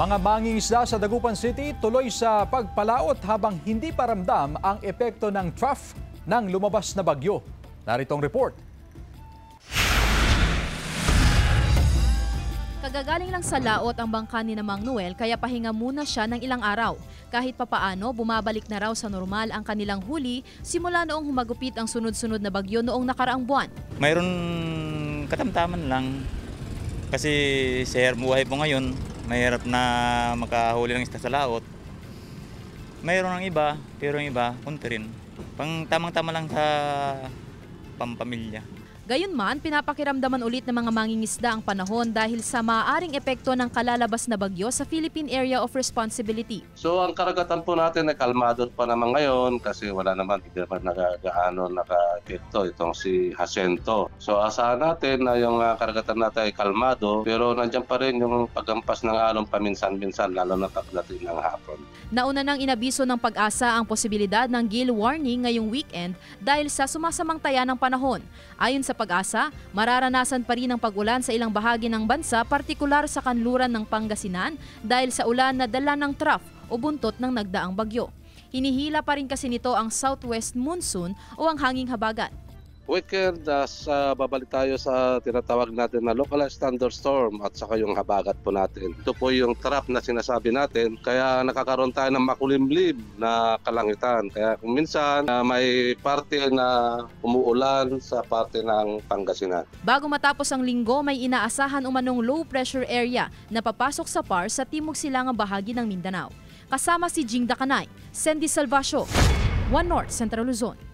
Mga mangingisda sa Dagupan City tuloy sa pagpalaot habang hindi pa ramdam ang epekto ng trough ng lumabas na bagyo. Narito ang report. Kagagaling lang sa laot ang bangka ni Mang Noel kaya pahinga muna siya ng ilang araw. Kahit papaano, bumabalik na raw sa normal ang kanilang huli simula noong humagupit ang sunod-sunod na bagyo noong nakaraang buwan. Mayroon katamtaman lang kasi sa buhay po ngayon, mahirap na makahuli ng isda sa laot. Mayroon ng iba, pero yung iba, kunti rin. Pang tamang-tama lang sa pampamilya. Gayunman, pinapakiramdaman ulit ng mga mangingisda ang panahon dahil sa maaaring epekto ng kalalabas na bagyo sa Philippine Area of Responsibility. So ang karagatan po natin ay kalmado pa naman ngayon kasi wala naman, hindi naman nagaano naka-epekto itong si Jacinto. So asahan natin na yung karagatan natin ay kalmado pero nandiyan pa rin yung pagampas ng alon paminsan-minsan lalo na pagdating ng hapon. Nauna nang inabiso ng Pag-asa ang posibilidad ng gale warning ngayong weekend dahil sa sumasamang taya ng panahon. Ayon sa Pag-asa, mararanasan pa rin ang pag-ulan sa ilang bahagi ng bansa, partikular sa kanluran ng Pangasinan dahil sa ulan na dala ng trough o buntot ng nagdaang bagyo. Hinihila pa rin kasi nito ang southwest monsoon o ang hanging habagat. Weekend, babalik tayo sa tinatawag natin na localized thunderstorm at saka yung habagat po natin. Ito po yung trap na sinasabi natin, kaya nakakaroon tayo ng makulimlim na kalangitan. Kaya kung minsan may parte na umuulan sa parte ng Pangasinan. Bago matapos ang linggo, may inaasahan umanong low pressure area na papasok sa PAR sa timog silangang bahagi ng Mindanao. Kasama si Jing Dakanay, Sandy Salvacio, One North, Central Luzon.